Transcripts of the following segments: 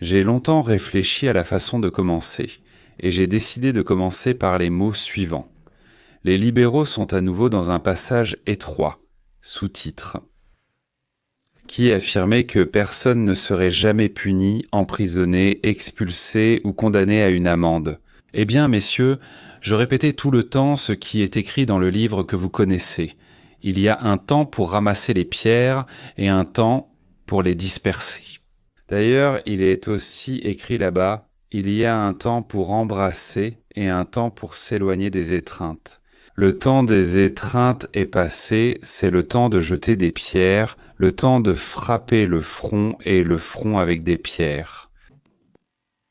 J'ai longtemps réfléchi à la façon de commencer, et j'ai décidé de commencer par les mots suivants. Les libéraux sont à nouveau dans un passage étroit, sous-titre, qui affirmait que personne ne serait jamais puni, emprisonné, expulsé ou condamné à une amende. Eh bien, messieurs, je répétais tout le temps ce qui est écrit dans le livre que vous connaissez. Il y a un temps pour ramasser les pierres et un temps pour les disperser. D'ailleurs, il est aussi écrit là-bas, il y a un temps pour embrasser et un temps pour s'éloigner des étreintes. Le temps des étreintes est passé, c'est le temps de jeter des pierres, le temps de frapper le front et le front avec des pierres.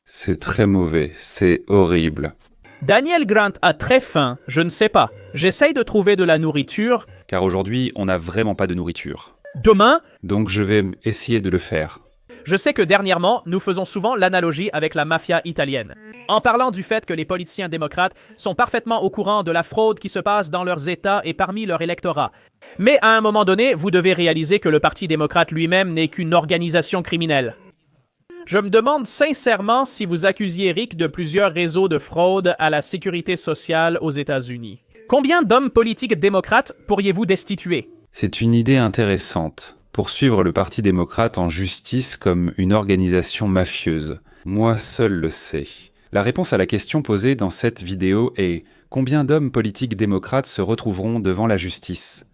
C'est très mauvais, c'est horrible. Daniel Grant a très faim, je ne sais pas. J'essaye de trouver de la nourriture. Car aujourd'hui, on n'a vraiment pas de nourriture. Demain, Donc je vais essayer de le faire. je sais que dernièrement, nous faisons souvent l'analogie avec la mafia italienne, en parlant du fait que les politiciens démocrates sont parfaitement au courant de la fraude qui se passe dans leurs États et parmi leur électorat. Mais à un moment donné, vous devez réaliser que le Parti démocrate lui-même n'est qu'une organisation criminelle. Je me demande sincèrement si vous accusiez Rick de plusieurs réseaux de fraude à la sécurité sociale aux États-Unis. Combien d'hommes politiques démocrates pourriez-vous destituer? C'est une idée intéressante. Poursuivre le Parti démocrate en justice comme une organisation mafieuse. Moi seul le sais. La réponse à la question posée dans cette vidéo est « Combien d'hommes politiques démocrates se retrouveront devant la justice ?»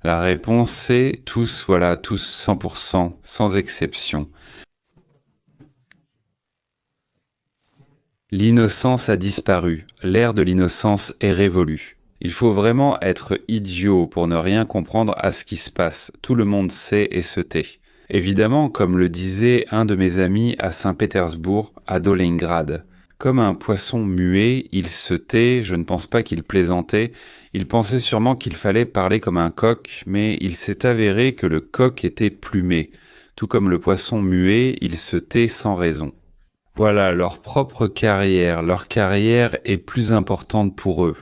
La réponse est tous, voilà, tous 100%, sans exception. L'innocence a disparu, l'ère de l'innocence est révolue. Il faut vraiment être idiot pour ne rien comprendre à ce qui se passe. Tout le monde sait et se tait. Évidemment, comme le disait un de mes amis à Saint-Pétersbourg, à Dolingrad. Comme un poisson muet, il se tait, je ne pense pas qu'il plaisantait. Il pensait sûrement qu'il fallait parler comme un coq, mais il s'est avéré que le coq était plumé. Tout comme le poisson muet, il se tait sans raison. Voilà, leur carrière est plus importante pour eux.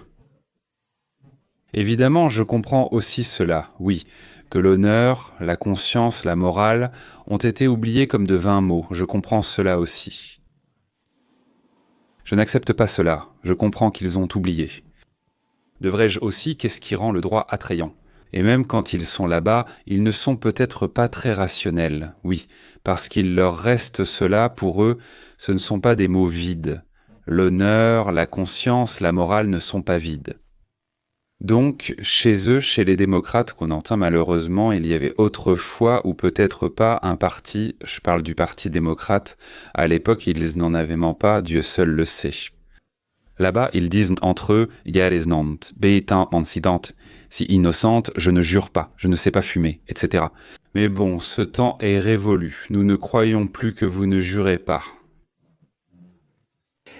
Évidemment, je comprends aussi cela, oui, que l'honneur, la conscience, la morale ont été oubliés comme de vains mots, je comprends cela aussi. Je n'accepte pas cela, je comprends qu'ils ont oublié. Devrais-je aussi, qu'est-ce qui rend le droit attrayant? Et même quand ils sont là-bas, ils ne sont peut-être pas très rationnels, oui, parce qu'il leur reste cela, pour eux, ce ne sont pas des mots vides. L'honneur, la conscience, la morale ne sont pas vides. Donc, chez eux, chez les démocrates qu'on entend malheureusement, il y avait autrefois, ou peut-être pas, un parti, je parle du parti démocrate, à l'époque ils n'en avaient même pas, Dieu seul le sait. Là-bas, ils disent entre eux, «Jeg is nont, betan incident», si innocente, je ne jure pas, je ne sais pas fumer, etc. Mais bon, ce temps est révolu, nous ne croyons plus que vous ne jurez pas.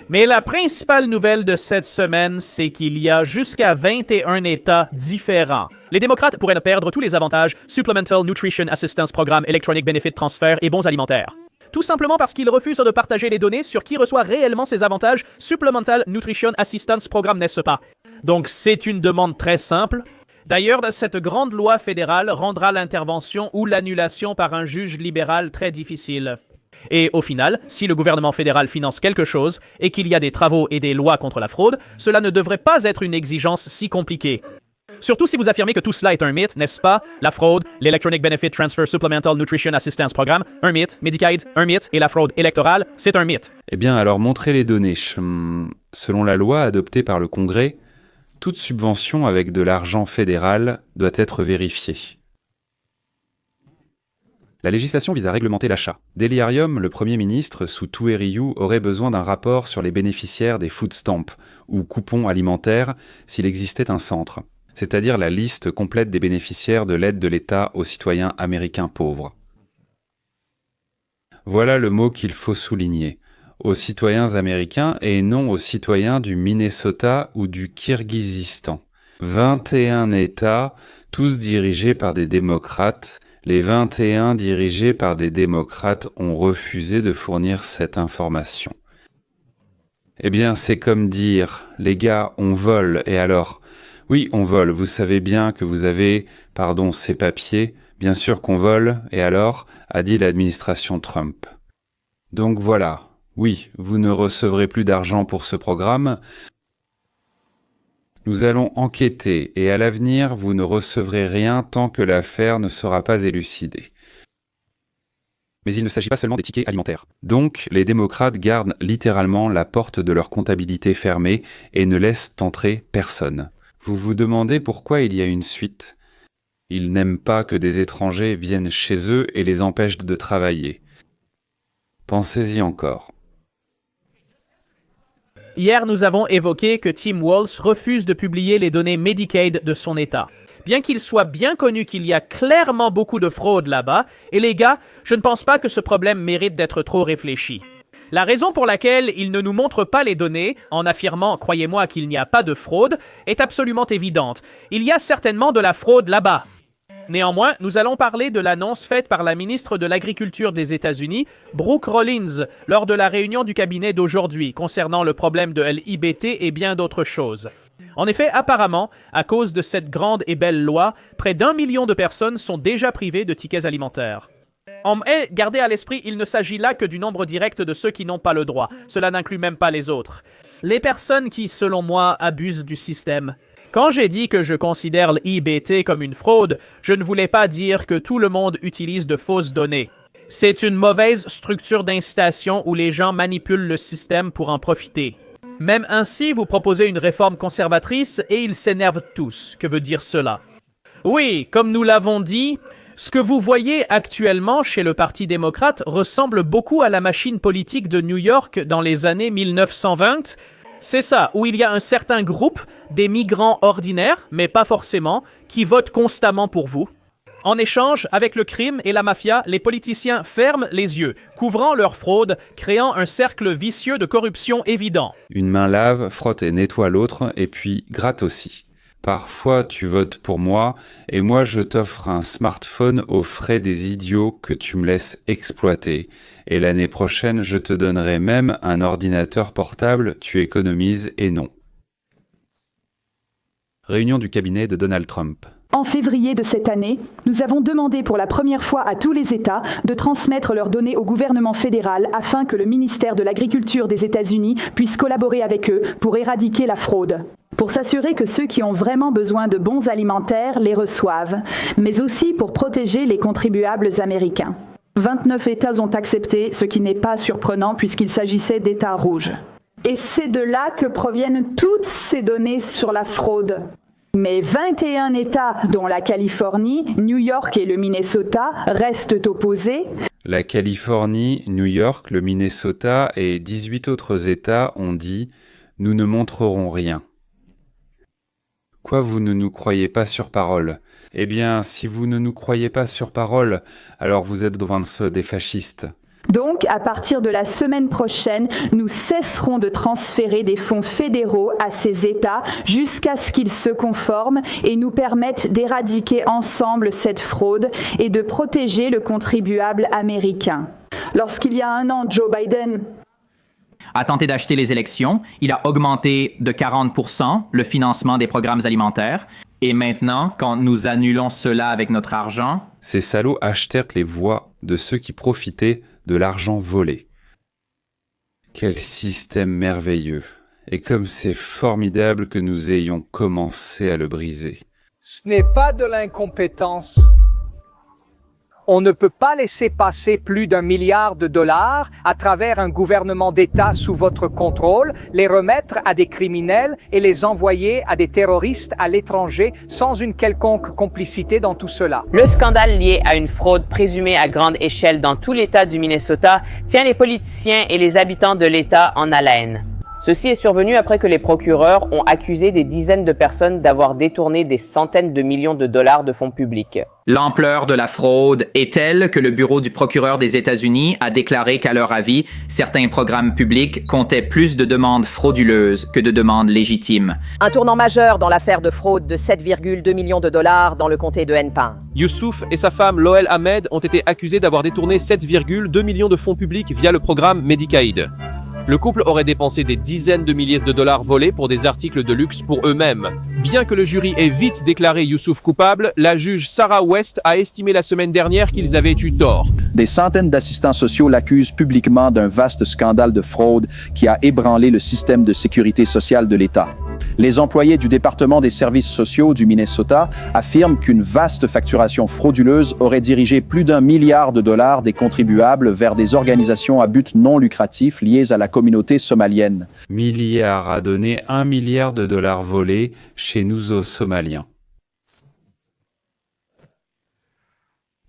Mais la principale nouvelle de cette semaine, c'est qu'il y a jusqu'à 21 États différents. Les démocrates pourraient perdre tous les avantages Supplemental Nutrition Assistance Programme, Electronic Benefit Transfer et bons alimentaires. Tout simplement parce qu'ils refusent de partager les données sur qui reçoit réellement ces avantages Supplemental Nutrition Assistance Programme, n'est-ce pas? Donc c'est une demande très simple. D'ailleurs, cette grande loi fédérale rendra l'intervention ou l'annulation par un juge libéral très difficile. Et au final, si le gouvernement fédéral finance quelque chose et qu'il y a des travaux et des lois contre la fraude, cela ne devrait pas être une exigence si compliquée. Surtout si vous affirmez que tout cela est un mythe, n'est-ce pas? La fraude, l'Electronic Benefit Transfer Supplemental Nutrition Assistance Programme, un mythe, Medicaid, un mythe, et la fraude électorale, c'est un mythe. Eh bien, alors montrez les données. Selon la loi adoptée par le Congrès, toute subvention avec de l'argent fédéral doit être vérifiée. La législation vise à réglementer l'achat. Delirium, le Premier ministre, sous Tueriyu, aurait besoin d'un rapport sur les bénéficiaires des food stamps, ou coupons alimentaires, s'il existait un centre, c'est-à-dire la liste complète des bénéficiaires de l'aide de l'État aux citoyens américains pauvres. Voilà le mot qu'il faut souligner. Aux citoyens américains et non aux citoyens du Minnesota ou du Kirghizistan. 21 États, tous dirigés par des démocrates. Les 21 dirigés par des démocrates ont refusé de fournir cette information. Eh bien, c'est comme dire, les gars, on vole, et alors? Oui, on vole, vous savez bien que vous avez, ces papiers, bien sûr qu'on vole, et alors? A dit l'administration Trump. Donc voilà, oui, vous ne recevrez plus d'argent pour ce programme. Nous allons enquêter et à l'avenir, vous ne recevrez rien tant que l'affaire ne sera pas élucidée. Mais il ne s'agit pas seulement des tickets alimentaires. Donc, les démocrates gardent littéralement la porte de leur comptabilité fermée et ne laissent entrer personne. Vous vous demandez pourquoi il y a une suite. Ils n'aiment pas que des étrangers viennent chez eux et les empêchent de travailler. Pensez-y encore. Hier, nous avons évoqué que Tim Walz refuse de publier les données Medicaid de son État. Bien qu'il soit bien connu qu'il y a clairement beaucoup de fraude là-bas, et les gars, je ne pense pas que ce problème mérite d'être trop réfléchi. La raison pour laquelle il ne nous montre pas les données, en affirmant « croyez-moi qu'il n'y a pas de fraude », est absolument évidente. Il y a certainement de la fraude là-bas. Néanmoins, nous allons parler de l'annonce faite par la ministre de l'Agriculture des États-Unis, Brooke Rollins, lors de la réunion du cabinet d'aujourd'hui, concernant le problème de l'IBT et bien d'autres choses. En effet, apparemment, à cause de cette grande et belle loi, près d'1 million de personnes sont déjà privées de tickets alimentaires. Gardez à l'esprit, il ne s'agit là que du nombre direct de ceux qui n'ont pas le droit. Cela n'inclut même pas les autres. Les personnes qui, selon moi, abusent du système. Quand j'ai dit que je considère l'IBT comme une fraude, je ne voulais pas dire que tout le monde utilise de fausses données. C'est une mauvaise structure d'incitation où les gens manipulent le système pour en profiter. Même ainsi, vous proposez une réforme conservatrice et ils s'énervent tous. Que veut dire cela? Oui, comme nous l'avons dit, ce que vous voyez actuellement chez le Parti démocrate ressemble beaucoup à la machine politique de New York dans les années 1920. C'est ça, où il y a un certain groupe, des migrants ordinaires, mais pas forcément, qui votent constamment pour vous. En échange, avec le crime et la mafia, les politiciens ferment les yeux, couvrant leur fraude, créant un cercle vicieux de corruption évident. Une main lave, frotte et nettoie l'autre, et puis gratte aussi. Parfois, tu votes pour moi, et moi je t'offre un smartphone aux frais des idiots que tu me laisses exploiter. Et l'année prochaine, je te donnerai même un ordinateur portable, tu économises et non. Réunion du cabinet de Donald Trump. En février de cette année, nous avons demandé pour la première fois à tous les États de transmettre leurs données au gouvernement fédéral afin que le ministère de l'Agriculture des États-Unis puisse collaborer avec eux pour éradiquer la fraude. Pour s'assurer que ceux qui ont vraiment besoin de bons alimentaires les reçoivent, mais aussi pour protéger les contribuables américains. 29 États ont accepté, ce qui n'est pas surprenant puisqu'il s'agissait d'États rouges. Et c'est de là que proviennent toutes ces données sur la fraude. Mais 21 États, dont la Californie, New York et le Minnesota, restent opposés. La Californie, New York, le Minnesota et 18 autres États ont dit « Nous ne montrerons rien ». Quoi, vous ne nous croyez pas sur parole? Eh bien, si vous ne nous croyez pas sur parole, alors vous êtes devant des fascistes. Donc, à partir de la semaine prochaine, nous cesserons de transférer des fonds fédéraux à ces États jusqu'à ce qu'ils se conforment et nous permettent d'éradiquer ensemble cette fraude et de protéger le contribuable américain. Lorsqu'il y a un an, Joe Biden a tenté d'acheter les élections, il a augmenté de 40% le financement des programmes alimentaires. Et maintenant, quand nous annulons cela avec notre argent... Ces salauds achetèrent les voix de ceux qui profitaient de l'argent volé. Quel système merveilleux. Et comme c'est formidable que nous ayons commencé à le briser. Ce n'est pas de l'incompétence. On ne peut pas laisser passer plus d'1 milliard de dollars à travers un gouvernement d'État sous votre contrôle, les remettre à des criminels et les envoyer à des terroristes à l'étranger sans une quelconque complicité dans tout cela. Le scandale lié à une fraude présumée à grande échelle dans tout l'État du Minnesota tient les politiciens et les habitants de l'État en haleine. Ceci est survenu après que les procureurs ont accusé des dizaines de personnes d'avoir détourné des centaines de millions de dollars de fonds publics. L'ampleur de la fraude est telle que le bureau du procureur des États-Unis a déclaré qu'à leur avis, certains programmes publics comptaient plus de demandes frauduleuses que de demandes légitimes. Un tournant majeur dans l'affaire de fraude de 7,2 millions de dollars dans le comté de Hennepin. Youssouf et sa femme Loel Ahmed ont été accusés d'avoir détourné 7,2 millions de fonds publics via le programme Medicaid. Le couple aurait dépensé des dizaines de milliers de dollars volés pour des articles de luxe pour eux-mêmes. Bien que le jury ait vite déclaré Youssouf coupable, la juge Sarah West a estimé la semaine dernière qu'ils avaient eu tort. Des centaines d'assistants sociaux l'accusent publiquement d'un vaste scandale de fraude qui a ébranlé le système de sécurité sociale de l'État. Les employés du département des services sociaux du Minnesota affirment qu'une vaste facturation frauduleuse aurait dirigé plus d'1 milliard de dollars des contribuables vers des organisations à but non lucratif liées à la communauté somalienne. Milliard a donné 1 milliard de dollars volés chez nous aux Somaliens.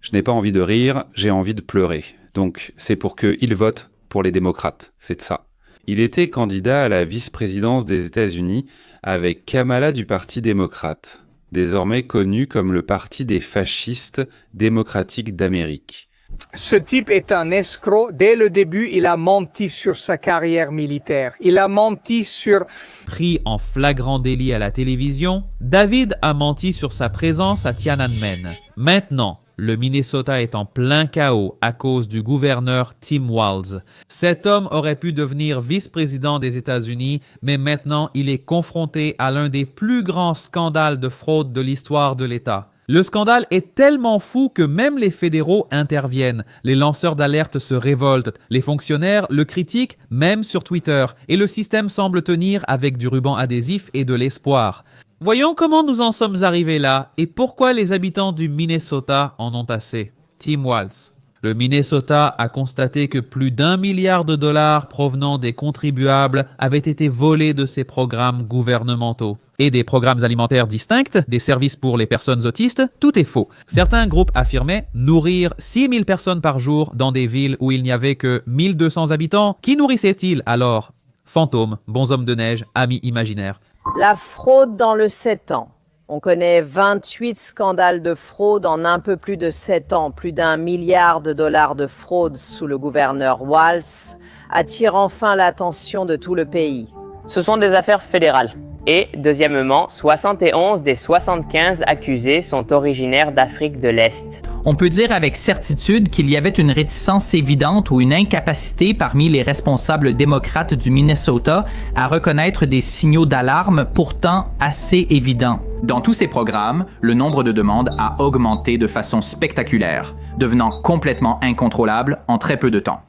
Je n'ai pas envie de rire, j'ai envie de pleurer. Donc c'est pour qu'ils votent pour les démocrates, c'est de ça. Il était candidat à la vice-présidence des États-Unis avec Kamala du Parti démocrate, désormais connu comme le Parti des fascistes démocratiques d'Amérique. Ce type est un escroc. Dès le début, il a menti sur sa carrière militaire. Il a menti sur... Pris en flagrant délit à la télévision, David a menti sur sa présence à Tiananmen. Maintenant, le Minnesota est en plein chaos à cause du gouverneur Tim Walz. Cet homme aurait pu devenir vice-président des États-Unis, mais maintenant il est confronté à l'un des plus grands scandales de fraude de l'histoire de l'État. Le scandale est tellement fou que même les fédéraux interviennent. Les lanceurs d'alerte se révoltent, les fonctionnaires le critiquent, même sur Twitter, et le système semble tenir avec du ruban adhésif et de l'espoir. Voyons comment nous en sommes arrivés là et pourquoi les habitants du Minnesota en ont assez. Tim Walz. Le Minnesota a constaté que plus d'1 milliard de dollars provenant des contribuables avaient été volés de ses programmes gouvernementaux. Et des programmes alimentaires distincts, des services pour les personnes autistes, tout est faux. Certains groupes affirmaient nourrir 6000 personnes par jour dans des villes où il n'y avait que 1200 habitants. Qui nourrissait-il alors? Fantômes, bonshommes de neige, amis imaginaires. La fraude dans le 7 ans. On connaît 28 scandales de fraude en un peu plus de 7 ans. Plus d'1 milliard de dollars de fraude sous le gouverneur Walz attire enfin l'attention de tout le pays. Ce sont des affaires fédérales. Et, deuxièmement, 71 des 75 accusés sont originaires d'Afrique de l'Est. On peut dire avec certitude qu'il y avait une réticence évidente ou une incapacité parmi les responsables démocrates du Minnesota à reconnaître des signaux d'alarme pourtant assez évidents. Dans tous ces programmes, le nombre de demandes a augmenté de façon spectaculaire, devenant complètement incontrôlable en très peu de temps.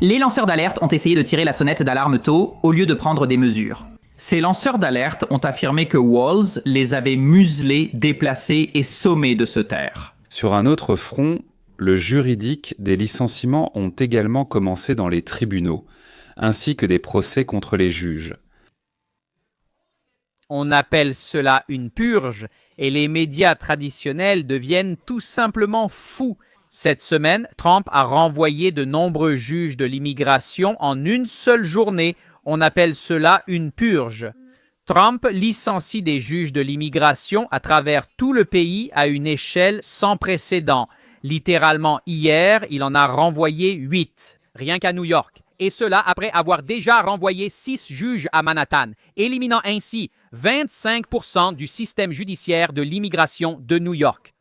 Les lanceurs d'alerte ont essayé de tirer la sonnette d'alarme tôt au lieu de prendre des mesures. Ces lanceurs d'alerte ont affirmé que Walz les avait muselés, déplacés et sommés de se taire. Sur un autre front, le juridique des licenciements ont également commencé dans les tribunaux, ainsi que des procès contre les juges. On appelle cela une purge et les médias traditionnels deviennent tout simplement fous. Cette semaine, Trump a renvoyé de nombreux juges de l'immigration en une seule journée. On appelle cela une purge. Trump licencie des juges de l'immigration à travers tout le pays à une échelle sans précédent. Littéralement hier, il en a renvoyé 8, rien qu'à New York. Et cela après avoir déjà renvoyé 6 juges à Manhattan, éliminant ainsi 25% du système judiciaire de l'immigration de New York.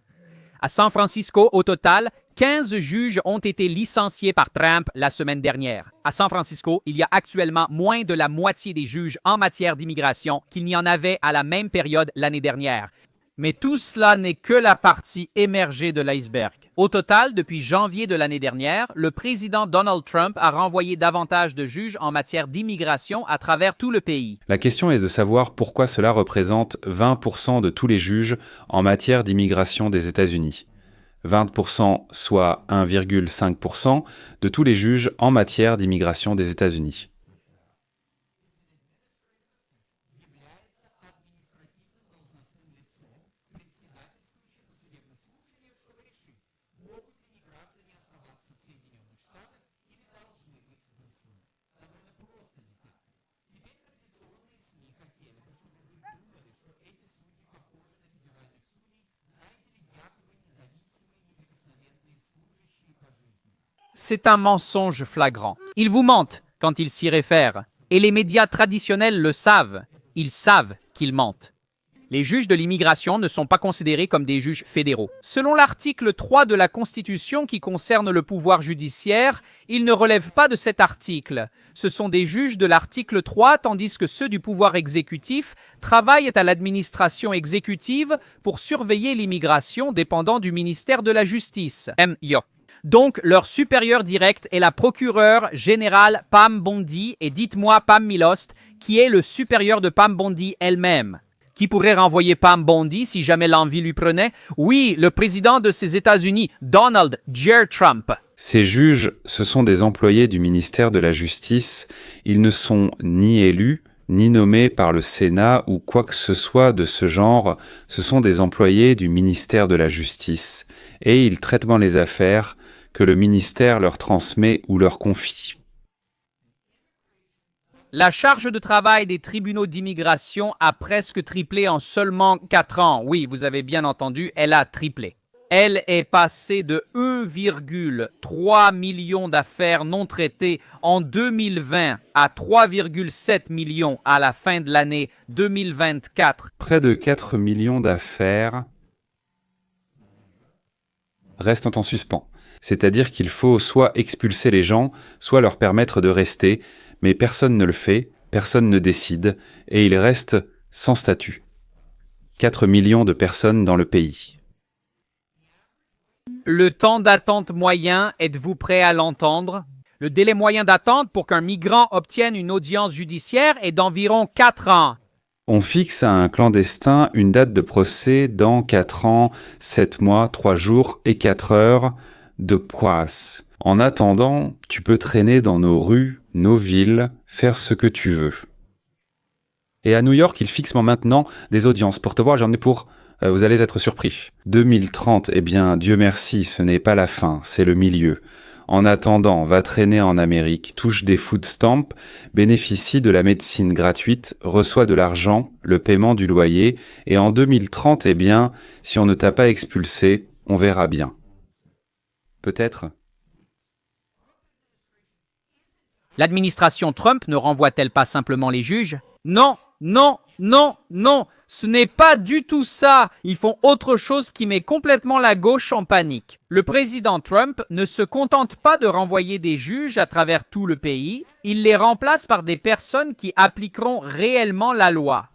À San Francisco, au total, 15 juges ont été licenciés par Trump la semaine dernière. À San Francisco, il y a actuellement moins de la moitié des juges en matière d'immigration qu'il n'y en avait à la même période l'année dernière. Mais tout cela n'est que la partie émergée de l'iceberg. Au total, depuis janvier de l'année dernière, le président Donald Trump a renvoyé davantage de juges en matière d'immigration à travers tout le pays. La question est de savoir pourquoi cela représente 20% de tous les juges en matière d'immigration des États-Unis. 20%, soit 1,5% de tous les juges en matière d'immigration des États-Unis. C'est un mensonge flagrant. Ils vous mentent quand ils s'y réfèrent. Et les médias traditionnels le savent. Ils savent qu'ils mentent. Les juges de l'immigration ne sont pas considérés comme des juges fédéraux. Selon l'article 3 de la Constitution qui concerne le pouvoir judiciaire, ils ne relèvent pas de cet article. Ce sont des juges de l'article 3, tandis que ceux du pouvoir exécutif travaillent à l'administration exécutive pour surveiller l'immigration dépendant du ministère de la Justice. MIA. Donc, leur supérieur direct est la procureure générale Pam Bondi, et dites-moi Pam Milost, qui est le supérieur de Pam Bondi elle-même. Qui pourrait renvoyer Pam Bondi si jamais l'envie lui prenait? Oui, le président de ces États-Unis, Donald J. Trump. Ces juges, ce sont des employés du ministère de la Justice. Ils ne sont ni élus, ni nommés par le Sénat ou quoi que ce soit de ce genre. Ce sont des employés du ministère de la Justice. Et ils traitent les affaires que le ministère leur transmet ou leur confie. La charge de travail des tribunaux d'immigration a presque triplé en seulement 4 ans. Oui, vous avez bien entendu, elle a triplé. Elle est passée de 1,3 million d'affaires non traitées en 2020 à 3,7 millions à la fin de l'année 2024. Près de 4 millions d'affaires restent en suspens. C'est-à-dire qu'il faut soit expulser les gens, soit leur permettre de rester, mais personne ne le fait, personne ne décide, et ils restent sans statut. 4 millions de personnes dans le pays. Le temps d'attente moyen, êtes-vous prêt à l'entendre? Le délai moyen d'attente pour qu'un migrant obtienne une audience judiciaire est d'environ 4 ans. On fixe à un clandestin une date de procès dans 4 ans, 7 mois, 3 jours et 4 heures de poisse. En attendant, tu peux traîner dans nos rues, nos villes, faire ce que tu veux. Et à New York, ils fixent maintenant des audiences. Pour te voir, j'en ai pour... vous allez être surpris. 2030, eh bien, Dieu merci, ce n'est pas la fin, c'est le milieu. En attendant, va traîner en Amérique, touche des food stamps, bénéficie de la médecine gratuite, reçoit de l'argent, le paiement du loyer, et en 2030, eh bien, si on ne t'a pas expulsé, on verra bien. Peut-être. L'administration Trump ne renvoie-t-elle pas simplement les juges? Non, non, non, non, ce n'est pas du tout ça. Ils font autre chose qui met complètement la gauche en panique. Le président Trump ne se contente pas de renvoyer des juges à travers tout le pays, il les remplace par des personnes qui appliqueront réellement la loi.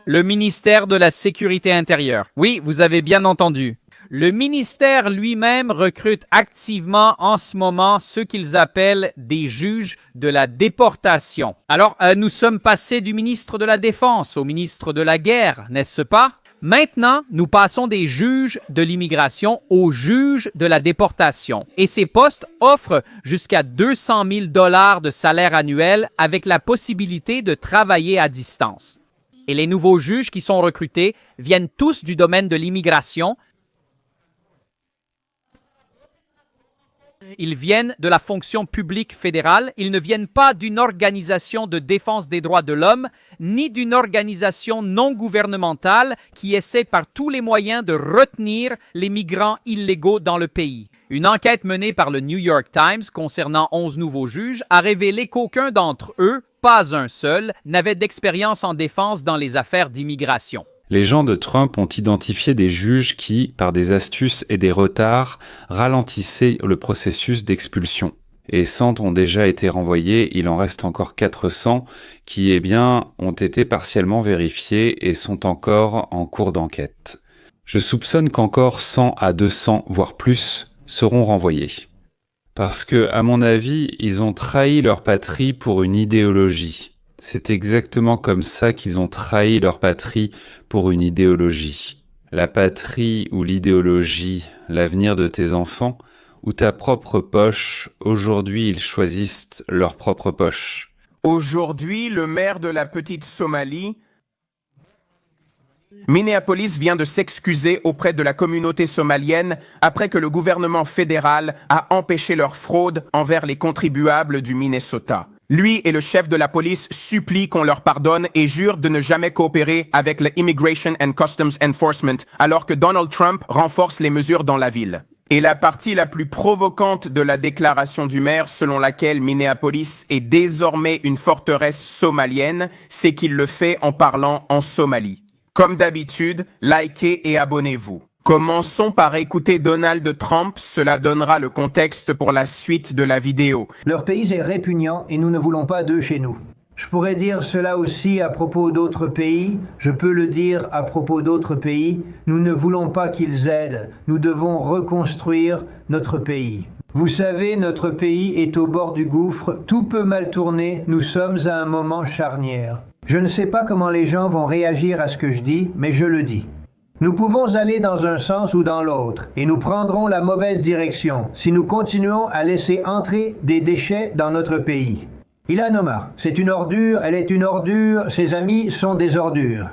Le ministère de la Sécurité intérieure. Oui, vous avez bien entendu. Le ministère lui-même recrute activement en ce moment ceux qu'ils appellent des juges de la déportation. Alors, nous sommes passés du ministre de la Défense au ministre de la Guerre, n'est-ce pas? Maintenant, nous passons des juges de l'immigration aux juges de la déportation. Et ces postes offrent jusqu'à 200 000 $ de salaire annuel avec la possibilité de travailler à distance. Et les nouveaux juges qui sont recrutés viennent tous du domaine de l'immigration. Ils viennent de la fonction publique fédérale, ils ne viennent pas d'une organisation de défense des droits de l'homme, ni d'une organisation non gouvernementale qui essaie par tous les moyens de retenir les migrants illégaux dans le pays. Une enquête menée par le New York Times concernant 11 nouveaux juges a révélé qu'aucun d'entre eux, pas un seul, n'avait d'expérience en défense dans les affaires d'immigration. Les gens de Trump ont identifié des juges qui, par des astuces et des retards, ralentissaient le processus d'expulsion. Et 100 ont déjà été renvoyés, il en reste encore 400 qui, eh bien, ont été partiellement vérifiés et sont encore en cours d'enquête. Je soupçonne qu'encore 100 à 200, voire plus, seront renvoyés. Parce que, à mon avis, ils ont trahi leur patrie pour une idéologie. C'est exactement comme ça qu'ils ont trahi leur patrie pour une idéologie. La patrie ou l'idéologie, l'avenir de tes enfants, ou ta propre poche, aujourd'hui ils choisissent leur propre poche. Aujourd'hui, le maire de la petite Somalie, Minneapolis, vient de s'excuser auprès de la communauté somalienne après que le gouvernement fédéral a empêché leur fraude envers les contribuables du Minnesota. Lui et le chef de la police supplient qu'on leur pardonne et jurent de ne jamais coopérer avec le Immigration and Customs Enforcement, alors que Donald Trump renforce les mesures dans la ville. Et la partie la plus provocante de la déclaration du maire, selon laquelle Minneapolis est désormais une forteresse somalienne, c'est qu'il le fait en parlant en Somalie. Comme d'habitude, likez et abonnez-vous. Commençons par écouter Donald Trump, cela donnera le contexte pour la suite de la vidéo. Leur pays est répugnant et nous ne voulons pas d'eux chez nous. Je pourrais dire cela aussi à propos d'autres pays, je peux le dire à propos d'autres pays, nous ne voulons pas qu'ils aident, nous devons reconstruire notre pays. Vous savez, notre pays est au bord du gouffre, tout peut mal tourner, nous sommes à un moment charnière. Je ne sais pas comment les gens vont réagir à ce que je dis, mais je le dis. Nous pouvons aller dans un sens ou dans l'autre, et nous prendrons la mauvaise direction si nous continuons à laisser entrer des déchets dans notre pays. Ilhan Omar, c'est une ordure, elle est une ordure, ses amis sont des ordures.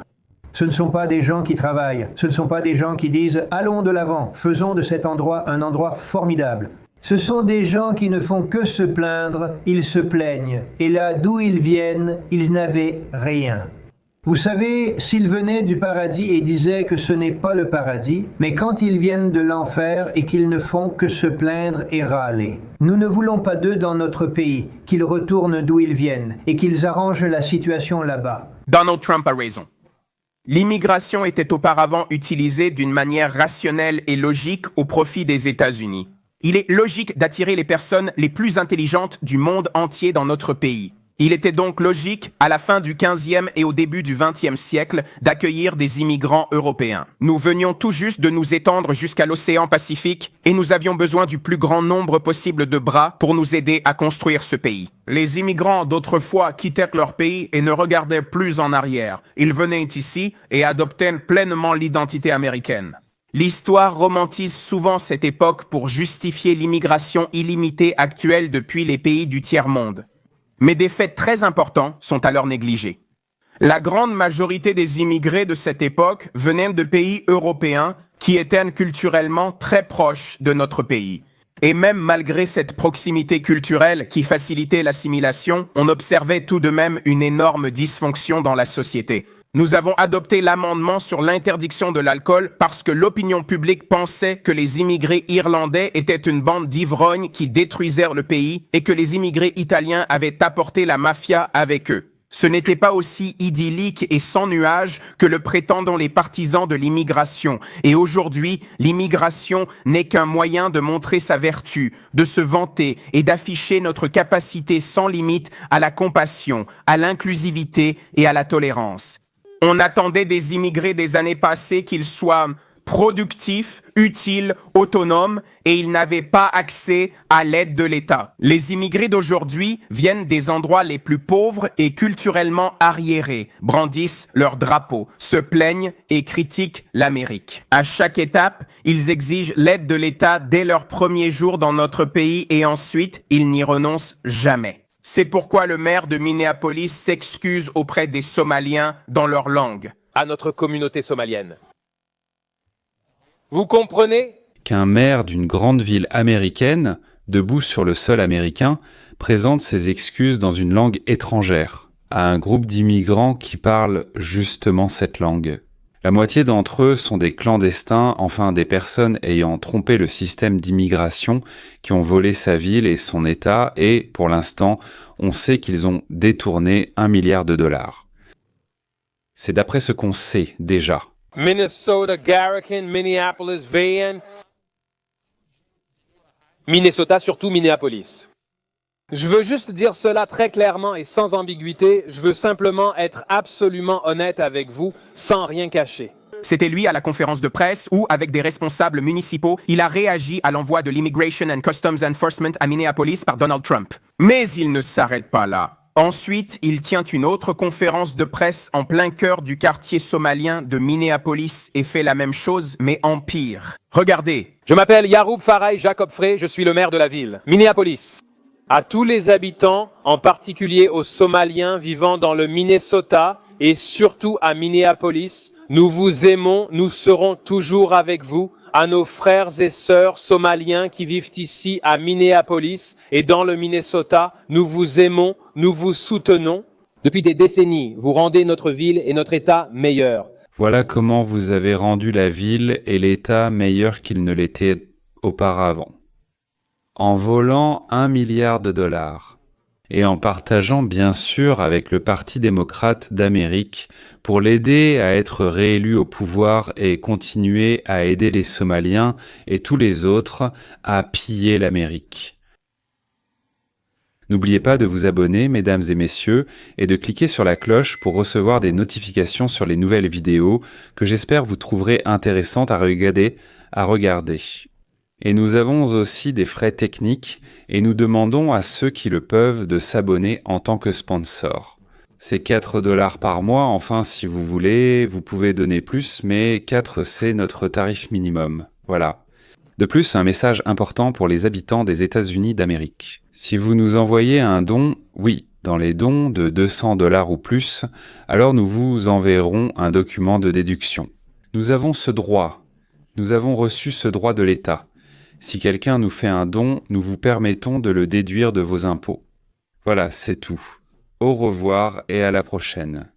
Ce ne sont pas des gens qui travaillent, ce ne sont pas des gens qui disent « allons de l'avant, faisons de cet endroit un endroit formidable ». Ce sont des gens qui ne font que se plaindre, ils se plaignent, et là d'où ils viennent, ils n'avaient rien. Vous savez, s'ils venaient du paradis et disaient que ce n'est pas le paradis, mais quand ils viennent de l'enfer et qu'ils ne font que se plaindre et râler. Nous ne voulons pas d'eux dans notre pays, qu'ils retournent d'où ils viennent et qu'ils arrangent la situation là-bas. Donald Trump a raison. L'immigration était auparavant utilisée d'une manière rationnelle et logique au profit des États-Unis. Il est logique d'attirer les personnes les plus intelligentes du monde entier dans notre pays. Il était donc logique, à la fin du XVe et au début du XXe siècle, d'accueillir des immigrants européens. Nous venions tout juste de nous étendre jusqu'à l'océan Pacifique et nous avions besoin du plus grand nombre possible de bras pour nous aider à construire ce pays. Les immigrants d'autrefois quittèrent leur pays et ne regardaient plus en arrière. Ils venaient ici et adoptaient pleinement l'identité américaine. L'histoire romantise souvent cette époque pour justifier l'immigration illimitée actuelle depuis les pays du tiers-monde. Mais des faits très importants sont alors négligés. La grande majorité des immigrés de cette époque venaient de pays européens qui étaient culturellement très proches de notre pays. Et même malgré cette proximité culturelle qui facilitait l'assimilation, on observait tout de même une énorme dysfonction dans la société. Nous avons adopté l'amendement sur l'interdiction de l'alcool parce que l'opinion publique pensait que les immigrés irlandais étaient une bande d'ivrognes qui détruisèrent le pays et que les immigrés italiens avaient apporté la mafia avec eux. Ce n'était pas aussi idyllique et sans nuages que le prétendent les partisans de l'immigration. Et aujourd'hui, l'immigration n'est qu'un moyen de montrer sa vertu, de se vanter et d'afficher notre capacité sans limite à la compassion, à l'inclusivité et à la tolérance. On attendait des immigrés des années passées qu'ils soient productifs, utiles, autonomes, et ils n'avaient pas accès à l'aide de l'État. Les immigrés d'aujourd'hui viennent des endroits les plus pauvres et culturellement arriérés, brandissent leurs drapeaux, se plaignent et critiquent l'Amérique. À chaque étape, ils exigent l'aide de l'État dès leur premier jour dans notre pays et ensuite, ils n'y renoncent jamais. C'est pourquoi le maire de Minneapolis s'excuse auprès des Somaliens dans leur langue. À notre communauté somalienne. Vous comprenez Qu'un maire d'une grande ville américaine, debout sur le sol américain, présente ses excuses dans une langue étrangère, à un groupe d'immigrants qui parlent justement cette langue. La moitié d'entre eux sont des clandestins, enfin des personnes ayant trompé le système d'immigration, qui ont volé sa ville et son État, et, pour l'instant, on sait qu'ils ont détourné $1 milliard. C'est d'après ce qu'on sait déjà. Minnesota, Garrican, Minneapolis, VN. Minnesota, surtout Minneapolis. Je veux juste dire cela très clairement et sans ambiguïté. Je veux simplement être absolument honnête avec vous, sans rien cacher. C'était lui à la conférence de presse où, avec des responsables municipaux, il a réagi à l'envoi de l'Immigration and Customs Enforcement à Minneapolis par Donald Trump. Mais il ne s'arrête pas là. Ensuite, il tient une autre conférence de presse en plein cœur du quartier somalien de Minneapolis et fait la même chose, mais en pire. Regardez. Je m'appelle Yaroub Farai Jacob Frey, je suis le maire de la ville. Minneapolis. À tous les habitants, en particulier aux Somaliens vivant dans le Minnesota et surtout à Minneapolis, nous vous aimons, nous serons toujours avec vous. À nos frères et sœurs somaliens qui vivent ici à Minneapolis et dans le Minnesota, nous vous aimons, nous vous soutenons. Depuis des décennies, vous rendez notre ville et notre État meilleurs. Voilà comment vous avez rendu la ville et l'État meilleurs qu'ils ne l'étaient auparavant. En volant $1 milliard. et en partageant bien sûr avec le Parti démocrate d'Amérique pour l'aider à être réélu au pouvoir et continuer à aider les Somaliens et tous les autres à piller l'Amérique. N'oubliez pas de vous abonner, mesdames et messieurs, et de cliquer sur la cloche pour recevoir des notifications sur les nouvelles vidéos que j'espère vous trouverez intéressantes à regarder. Et nous avons aussi des frais techniques et nous demandons à ceux qui le peuvent de s'abonner en tant que sponsor. C'est 4 $ par mois, enfin si vous voulez, vous pouvez donner plus, mais 4 c'est notre tarif minimum. Voilà. De plus, un message important pour les habitants des États-Unis d'Amérique. Si vous nous envoyez un don, oui, dans les dons de 200 $ ou plus, alors nous vous enverrons un document de déduction. Nous avons ce droit. Nous avons reçu ce droit de l'État. Si quelqu'un nous fait un don, nous vous permettons de le déduire de vos impôts. Voilà, c'est tout. Au revoir et à la prochaine.